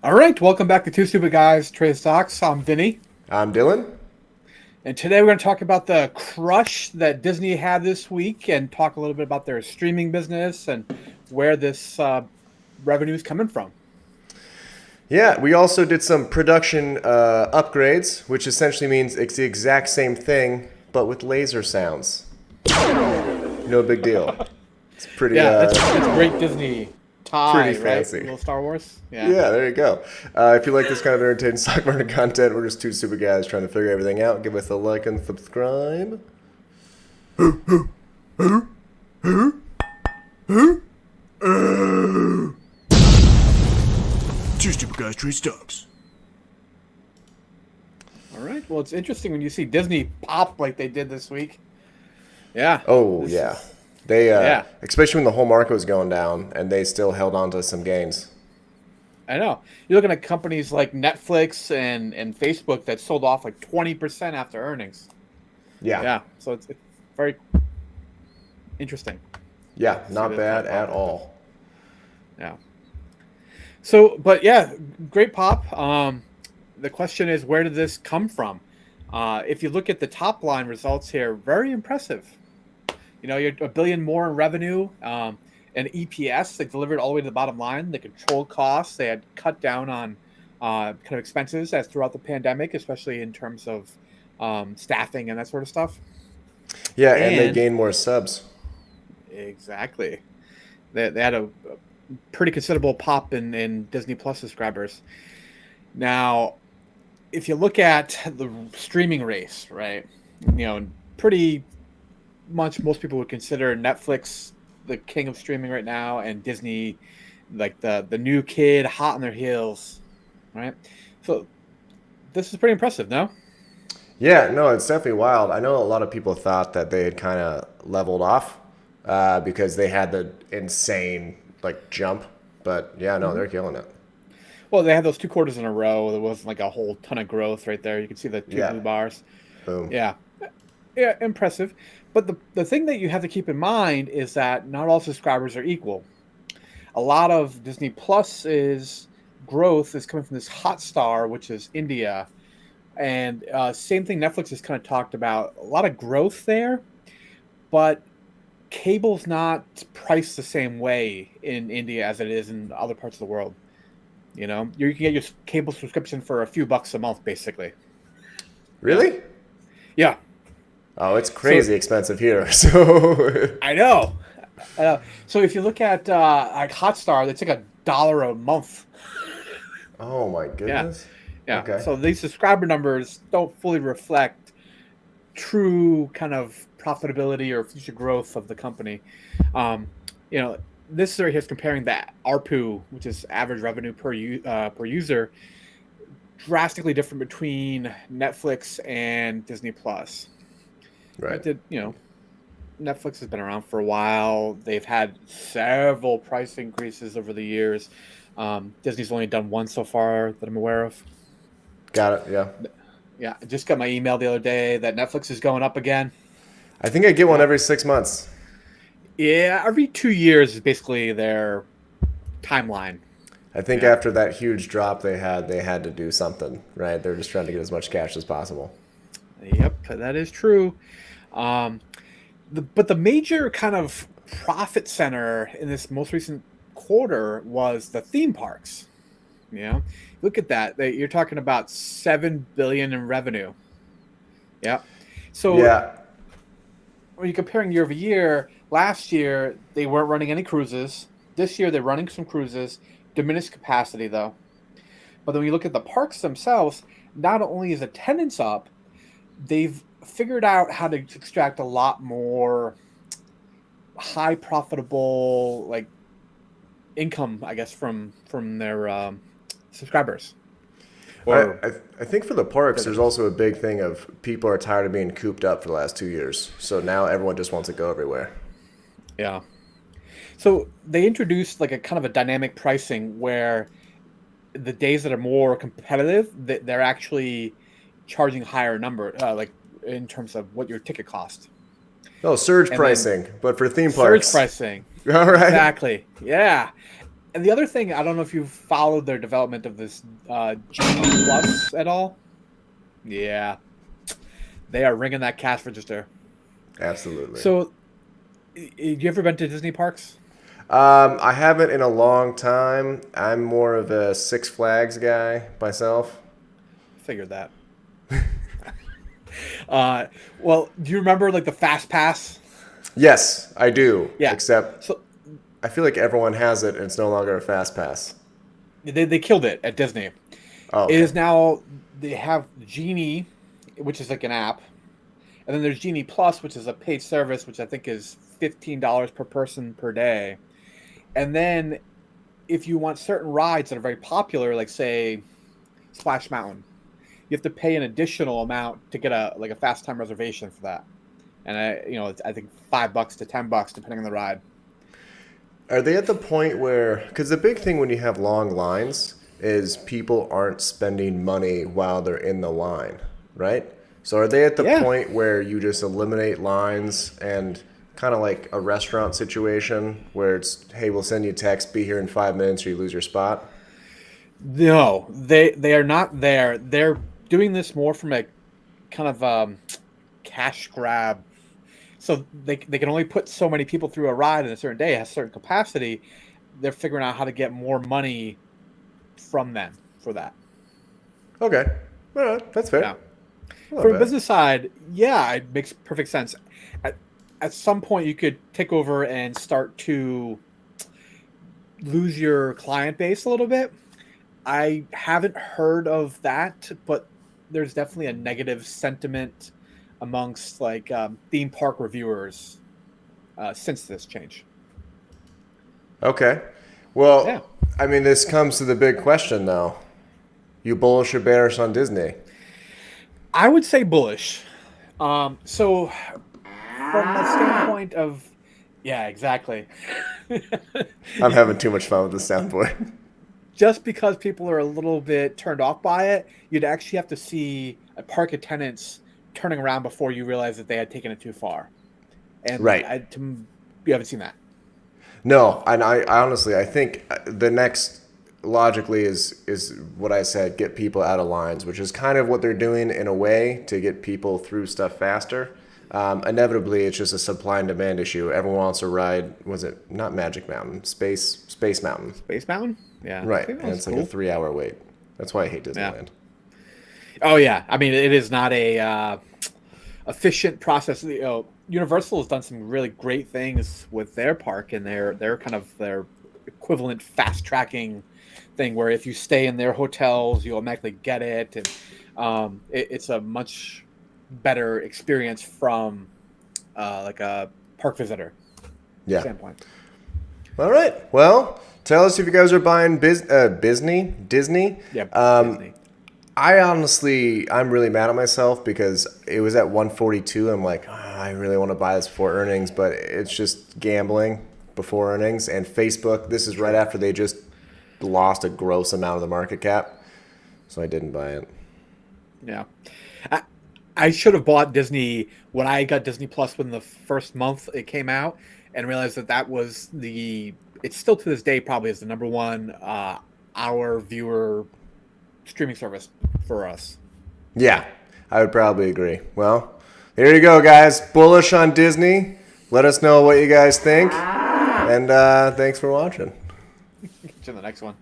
All right, welcome back to Two Stupid Guys Trade Stocks. I'm Vinny, I'm Dylan. and today we're going to talk about the crush that Disney had this week, and talk a little bit about their streaming business and where this revenue is coming from. Yeah, we also did some production upgrades, which essentially means it's the exact same thing, but with laser sounds. No big deal. It's pretty, Yeah, that's great Disney pretty tie, right? A fancy. little Star Wars. Yeah. Yeah, there you go. If you like this kind of entertaining stock market content, we're just two super guys trying to figure everything out. Give us a like and subscribe. Two stupid guys trade stocks. All right. Well, it's interesting when you see Disney pop like they did this week. Yeah. Oh, This yeah. is, They, yeah. especially when the whole market was going down, and they still held on to some gains. I know. You're looking at companies like Netflix and Facebook that sold off like 20% after earnings. Yeah. Yeah. So it's very interesting. Yeah, See not that bad pop at up. all. Yeah. So, but yeah, great pop. The question is, where did this come from? If you look at the top line results here, very impressive. You know, you're a billion more in revenue, and EPS. They delivered all the way to the bottom line. They controlled costs. They had cut down on kind of expenses as throughout the pandemic, especially in terms of staffing and that sort of stuff. Yeah, and they And gained more subs. exactly, they had a pretty considerable pop in Disney Plus subscribers. Now, if you look at the streaming race, right? You know, pretty much most people would consider Netflix the king of streaming right now, and Disney like the new kid hot on their heels, right? So this is pretty impressive, no? Yeah, no, it's definitely wild. I know a lot of people thought that they had kind of leveled off because they had the insane like jump, but yeah, no, Hmm. they're killing it. Well, they had those 2 quarters in a row. There wasn't like a whole ton of growth right there. You can see the two Yeah, blue bars. boom. Yeah, yeah, impressive. But the thing that you have to keep in mind is that not all subscribers are equal. A lot of Disney Plus's growth is coming from this hot star, which is India. And same thing Netflix has kind of talked about. A lot of growth there, but cable's not priced the same way in India as it is in other parts of the world. You know, you can get your cable subscription for a few bucks a month, basically. Yeah, Really? yeah. Oh, it's So crazy expensive here. So I know. So if you look at like Hotstar, that's like $1 a month. oh my Yeah, goodness. yeah. Okay. So these subscriber numbers don't fully reflect true kind of profitability or future growth of the company. Um, you know, this right here is comparing that ARPU, which is average revenue per user, drastically different between Netflix and Disney Plus. Right. Granted, you know, Netflix has been around for a while. They've had several price increases over the years. Disney's only done one so far that I'm aware of. Got it. Yeah. Yeah, I just got my email the other day that Netflix is going up again. I think I get one Yeah, every 6 months. yeah, every 2 years is basically their timeline. I think Yeah, after that huge drop they had to do something, right? They're just trying to get as much cash as possible. yep, that is true. Um, but the major kind of profit center in this most recent quarter was the theme parks. You know, look at that. You're talking about 7 billion in revenue. Yeah. So Yeah. when you're comparing year over year, last year they weren't running any cruises. This year they're running some cruises, diminished capacity though. But then when you look at the parks themselves, not only is attendance up, they've figured out how to extract a lot more high profitable like income, I guess, from their subscribers I, or I I think for the parks, there's visitors. also a big thing of people are tired of being cooped up for the last 2 years. So now everyone just wants to go everywhere. Yeah. So they introduced like a kind of a dynamic pricing where the days that are more competitive, they're actually charging higher number, like in terms of what your ticket cost, Oh, surge and then pricing, but for theme surge parks. pricing. All right. Exactly. Yeah. And the other thing, I don't know if you've followed their development of this Genie Plus at all. Yeah, they are ringing that cash register. Absolutely. So, you ever been to Disney parks? I haven't in a long time. I'm more of a Six Flags guy myself. Figured that. Well, do you remember like the Fast Pass? Yes, I do. Yeah. Except So I feel like everyone has it and it's no longer a fast pass. they killed it at Disney. Oh, It okay. is now they have Genie, which is like an app, and then there's Genie Plus, which is a paid service, which I think is $15 per person per day. And then if you want certain rides that are very popular, like say Splash Mountain, you have to pay an additional amount to get a fast time reservation for that. And it's, I think $5 to $10 depending on the ride. Are they at the point where, because the big thing when you have long lines is people aren't spending money while they're in the line, right? So are they at the Yeah. point where you just eliminate lines and kind of like a restaurant situation where it's, hey, we'll send you a text, be here in 5 minutes or you lose your spot? No, they are not there. They're doing this more from a kind of cash grab. So they can only put so many people through a ride in a certain day, it has a certain capacity. They're figuring out how to get more money from them for that. Okay. All right. That's fair. Yeah. Not From a bad. business side, yeah, it makes perfect sense. At some point, you could take over and start to lose your client base a little bit. I haven't heard of that, but there's definitely a negative sentiment amongst like theme park reviewers since this change. Okay. Yeah, Well, I mean, this comes to the big question, though. You bullish or bearish on Disney? I would say bullish. So from the standpoint of, yeah, exactly. I'm having too much fun with the soundboard. Just because people are a little bit turned off by it, you'd actually have to see a park attendants turning around before you realize that they had taken it too far. And Right. you haven't seen that. No, and I honestly, I think the next logically is what I said, get people out of lines, which is kind of what they're doing in a way to get people through stuff faster. Inevitably, it's just a supply and demand issue. Everyone wants to ride, was it not Magic Mountain, Space Mountain. Space Mountain? Yeah. Right, Space and Mountain's it's like a 3 hour wait. That's why I hate Disneyland. Oh yeah, I mean it is not a efficient process. Universal has done some really great things with their park and their kind of their equivalent fast tracking thing, where if you stay in their hotels, you automatically get it, and it's a much better experience from like a park visitor Yeah. standpoint. All right. Well, tell us if you guys are buying Disney. Yeah, Disney. I'm really mad at myself because it was at 142. I'm like, I really want to buy this before earnings, but it's just gambling before earnings. And Facebook, this is right after they just lost a gross amount of the market cap. So I didn't buy it. Yeah. I should have bought Disney when I got Disney Plus when the first month it came out, and realized that was it's still to this day probably is the number one hour viewer streaming service for us. Yeah, I would probably agree. Well, there you go, guys. Bullish on Disney. Let us know what you guys think. And thanks for watching. Get you in the next one.